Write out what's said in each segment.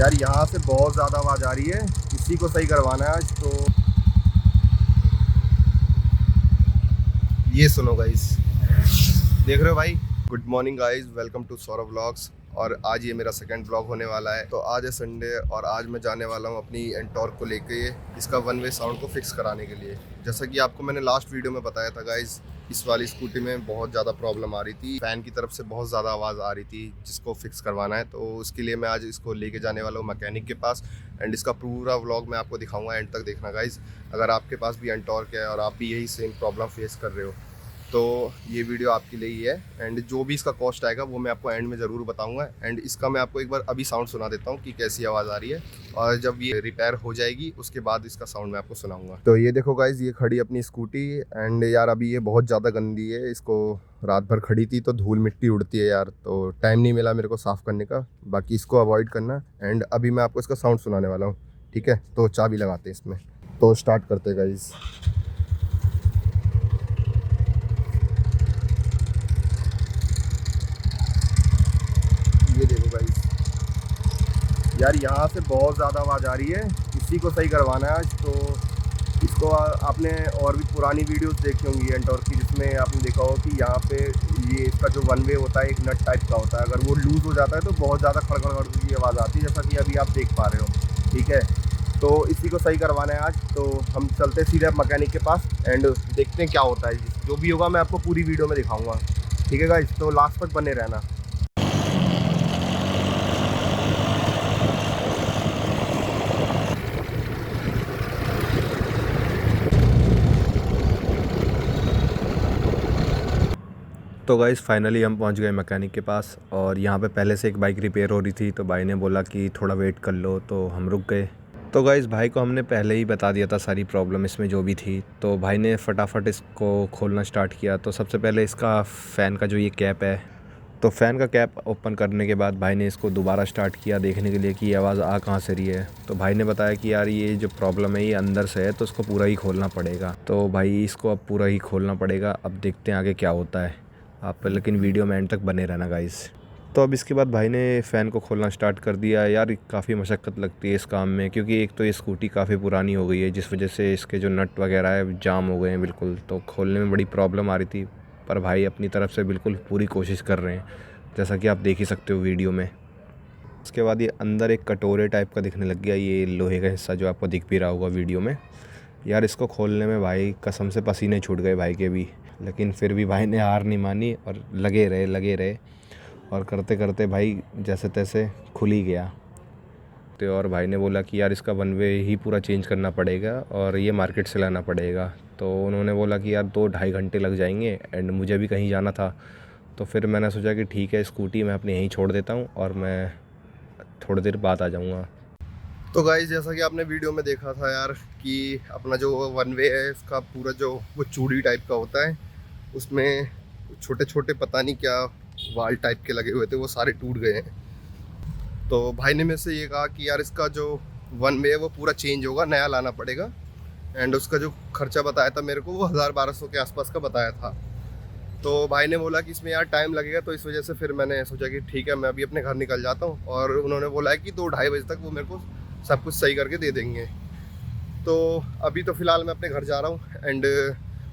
यार यहाँ से बहुत ज़्यादा आवाज़ आ रही है, इसी को सही करवाना है आज। तो ये सुनो गाइस, देख रहे हो भाई। Good morning guys, welcome to Saurabh vlogs. और आज ये मेरा सेकंड व्लॉग होने वाला है। तो आज है संडे और आज मैं जाने वाला हूँ अपनी एंटॉर्क को लेके इसका वन वे साउंड को फिक्स कराने के लिए। जैसा कि आपको मैंने लास्ट वीडियो में बताया था गाइस, इस वाली स्कूटी में बहुत ज़्यादा प्रॉब्लम आ रही थी, फ़ैन की तरफ से बहुत ज़्यादा आवाज़ आ रही थी जिसको फिक्स करवाना है। तो उसके लिए मैं आज इसको लेके जाने वाला हूँ मैकेनिक के पास। एंड इसका पूरा व्लॉग मैं आपको दिखाऊंगा, एंड तक देखना गाइस। अगर आपके पास भी एंटॉर्क है और आप भी यही सेम प्रॉब्लम फेस कर रहे हो तो ये वीडियो आपके लिए ही है। एंड जो भी इसका कॉस्ट आएगा वो मैं आपको एंड में ज़रूर बताऊंगा। एंड इसका मैं आपको एक बार अभी साउंड सुना देता हूँ कि कैसी आवाज़ आ रही है, और जब ये रिपेयर हो जाएगी उसके बाद इसका साउंड मैं आपको सुनाऊंगा। तो ये देखो गाइज, ये खड़ी अपनी स्कूटी। एंड यार अभी ये बहुत ज़्यादा गंदी है, इसको रात भर खड़ी थी तो धूल मिट्टी उड़ती है यार, तो टाइम नहीं मिला मेरे को साफ़ करने का। बाकी इसको अवॉइड करना। एंड अभी मैं आपको इसका साउंड सुनाने वाला हूँ, ठीक है। तो चाबी लगाते हैं इसमें, तो स्टार्ट करते गाइज। ये देखो गाइस, यार यहाँ से बहुत ज़्यादा आवाज़ आ रही है, इसी को सही करवाना है आज। तो इसको आपने और भी पुरानी वीडियोस देखी होंगी एंटॉर्क की, जिसमें आपने देखा हो कि यहाँ पे ये इसका जो वन वे होता है एक नट टाइप का होता है, अगर वो लूज़ हो जाता है तो बहुत ज़्यादा खड़खड़ की आवाज़ आती है, जैसा कि अभी आप देख पा रहे हो, ठीक है। तो इसी को सही करवाना है आज। तो हम चलते सीधे मैकेनिक के पास एंड देखते हैं क्या होता है। जो भी होगा मैं आपको पूरी वीडियो में दिखाऊँगा, ठीक है गाइस। तो लास्ट तक बने रहना। तो गाइस फाइनली हम पहुंच गए मैकेनिक के पास, और यहाँ पे पहले से एक बाइक रिपेयर हो रही थी तो भाई ने बोला कि थोड़ा वेट कर लो, तो हम रुक गए। तो गाइस भाई को हमने पहले ही बता दिया था सारी प्रॉब्लम इसमें जो भी थी, तो भाई ने फटाफट इसको खोलना स्टार्ट किया। तो सबसे पहले इसका फ़ैन का जो ये कैप है, तो फ़ैन का कैप ओपन करने के बाद भाई ने इसको दोबारा स्टार्ट किया देखने के लिए कि ये आवाज़ आ कहाँ से रही है। तो भाई ने बताया कि यार ये जो प्रॉब्लम है ये अंदर से है, तो इसको पूरा ही खोलना पड़ेगा। तो भाई इसको अब पूरा ही खोलना पड़ेगा। अब देखते हैं आगे क्या होता है, आप लेकिन वीडियो में एंड तक बने रहना गाइस। तो अब इसके बाद भाई ने फ़ैन को खोलना स्टार्ट कर दिया। यार काफ़ी मशक्क़त लगती है इस काम में, क्योंकि एक तो ये स्कूटी काफ़ी पुरानी हो गई है जिस वजह से इसके जो नट वगैरह है जाम हो गए हैं बिल्कुल, तो खोलने में बड़ी प्रॉब्लम आ रही थी। पर भाई अपनी तरफ से बिल्कुल पूरी कोशिश कर रहे हैं, जैसा कि आप देख ही सकते हो वीडियो में। उसके बाद ये अंदर एक कटोरे टाइप का दिखने लग गया, ये लोहे का हिस्सा जो आपको दिख भी रहा होगा वीडियो में। यार इसको खोलने में भाई कसम से पसीने छूट गए भाई के भी, लेकिन फिर भी भाई ने हार नहीं मानी और लगे रहे और करते करते भाई जैसे तैसे खुल ही गया। तो और भाई ने बोला कि यार इसका वन वे ही पूरा चेंज करना पड़ेगा और ये मार्केट से लाना पड़ेगा। तो उन्होंने बोला कि यार 2-2.5 घंटे लग जाएंगे, एंड मुझे भी कहीं जाना था। तो फिर मैंने सोचा कि ठीक है, स्कूटी मैं अपनी यहीं छोड़ देता हूँ और मैं थोड़ी देर बाद आ जाऊँगा। तो गाइस जैसा कि आपने वीडियो में देखा था यार कि अपना जो वन वे है इसका पूरा जो वो चूड़ी टाइप का होता है, उसमें छोटे छोटे पता नहीं क्या वाल टाइप के लगे हुए थे, वो सारे टूट गए हैं। तो भाई ने मेरे से ये कहा कि यार इसका जो वन वे है वो पूरा चेंज होगा, नया लाना पड़ेगा। एंड उसका जो खर्चा बताया था मेरे को वो 1000-1200 के आसपास का बताया था। तो भाई ने बोला कि इसमें यार टाइम लगेगा, तो इस वजह से फिर मैंने सोचा कि ठीक है मैं अभी अपने घर निकल जाता हूँ। और उन्होंने बोला है कि 2-2.5 बजे तक वो मेरे को सब कुछ सही करके दे देंगे। तो अभी तो फ़िलहाल मैं अपने घर जा रहा हूँ, एंड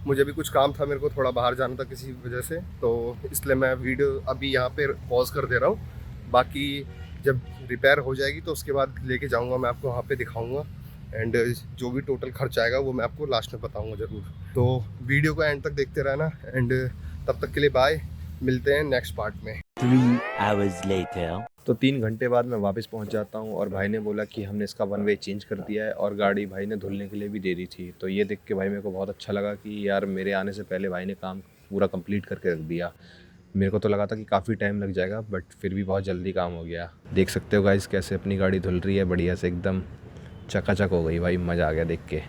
मुझे भी कुछ काम था, मेरे को थोड़ा बाहर जाना था किसी वजह से, तो इसलिए मैं वीडियो अभी यहाँ पे पॉज कर दे रहा हूँ। बाकी जब रिपेयर हो जाएगी तो उसके बाद लेके जाऊँगा, मैं आपको वहाँ पे दिखाऊँगा। एंड जो भी टोटल खर्च आएगा वो मैं आपको लास्ट में बताऊँगा ज़रूर। तो वीडियो को एंड तक देखते रहना, एंड तब तक के लिए बाय, मिलते हैं नेक्स्ट पार्ट में। 3 hours later. तो 3 घंटे बाद मैं वापस पहुंच जाता हूं, और भाई ने बोला कि हमने इसका वन वे चेंज कर दिया है और गाड़ी भाई ने धुलने के लिए भी दे दी थी। तो ये देख के भाई मेरे को बहुत अच्छा लगा कि यार मेरे आने से पहले भाई ने काम पूरा कंप्लीट करके रख दिया। मेरे को तो लगा था कि काफ़ी टाइम लग जाएगा, बट फिर भी बहुत जल्दी काम हो गया। देख सकते हो गाइस कैसे अपनी गाड़ी धुल रही है, बढ़िया से एकदम चकाचक हो गई भाई, मज़ा आ गया देख के।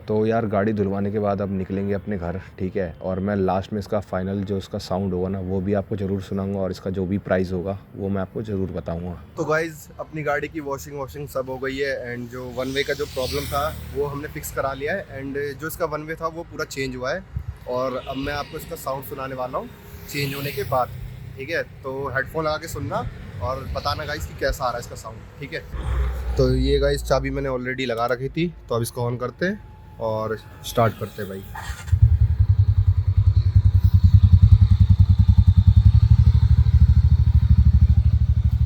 तो यार गाड़ी धुलवाने के बाद अब निकलेंगे अपने घर, ठीक है। और मैं लास्ट में इसका फ़ाइनल जो इसका साउंड होगा ना वो भी आपको ज़रूर सुनाऊंगा, और इसका जो भी प्राइस होगा वो मैं आपको ज़रूर बताऊंगा। तो गाइज़ अपनी गाड़ी की वॉशिंग सब हो गई है, एंड जो वन वे का जो प्रॉब्लम था वो हमने फिक्स करा लिया है, एंड जो इसका वन वे था वो पूरा चेंज हुआ है। और अब मैं आपको इसका साउंड सुनाने वाला हूँ चेंज होने के बाद। ठीक है। तो हेडफोन लगा के सुनना और बताना गाइस कि कैसा आ रहा है इसका साउंड, ठीक है। तो ये गाइस चाबी मैंने ऑलरेडी लगा रखी थी, तो अब इसको ऑन करते हैं और स्टार्ट करते हैं भाई।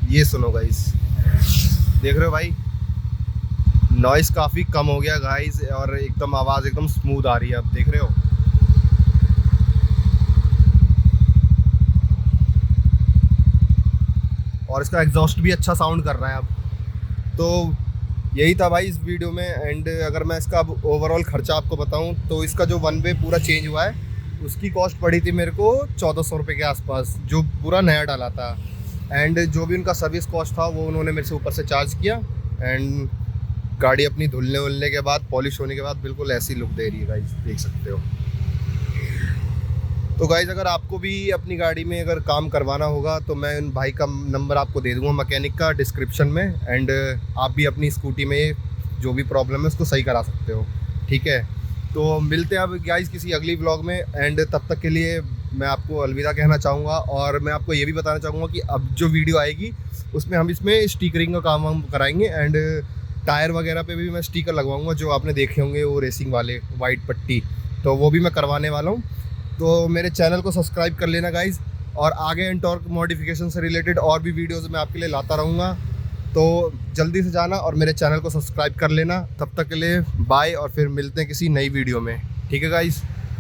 ये सुनो गाइस, देख रहे हो भाई, नॉइस काफ़ी कम हो गया गाइस और एकदम आवाज़ एकदम स्मूथ आ रही है, अब देख रहे हो। और इसका एग्जॉस्ट भी अच्छा साउंड कर रहा है अब। तो यही था भाई इस वीडियो में। एंड अगर मैं इसका अब ओवरऑल खर्चा आपको बताऊं तो इसका जो वन वे पूरा चेंज हुआ है उसकी कॉस्ट पड़ी थी मेरे को 1400 रुपये के आसपास, जो पूरा नया डाला था। एंड जो भी उनका सर्विस कॉस्ट था वो उन्होंने मेरे से ऊपर से चार्ज किया। एंड गाड़ी अपनी धुलने वुलने के बाद, पॉलिश होने के बाद बिल्कुल ऐसी लुक दे रही है गाइस, देख सकते हो। तो गाइज़ अगर आपको भी अपनी गाड़ी में अगर काम करवाना होगा तो मैं उन भाई का नंबर आपको दे दूंगा मैकेनिक का डिस्क्रिप्शन में। एंड आप भी अपनी स्कूटी में जो भी प्रॉब्लम है उसको सही करा सकते हो, ठीक है। तो मिलते हैं अब गाइज़ किसी अगली व्लॉग में। एंड तब तक के लिए मैं आपको अलविदा कहना चाहूँगा। और मैं आपको ये भी बताना चाहूँगा कि अब जो वीडियो आएगी उसमें हम इसमें स्टिकरिंग का काम हम कराएंगे। एंड टायर वगैरह पे भी मैं स्टिकर लगवाऊँगा, जो आपने देखे होंगे वो रेसिंग वाले वाइट पट्टी, तो वो भी मैं करवाने वाला हूँ। तो मेरे चैनल को सब्सक्राइब कर लेना गाइज़, और आगे एंटॉर्क मॉडिफिकेशन से रिलेटेड और भी वीडियोस मैं आपके लिए लाता रहूँगा। तो जल्दी से जाना और मेरे चैनल को सब्सक्राइब कर लेना। तब तक के लिए बाय, और फिर मिलते हैं किसी नई वीडियो में, ठीक है गाइज़।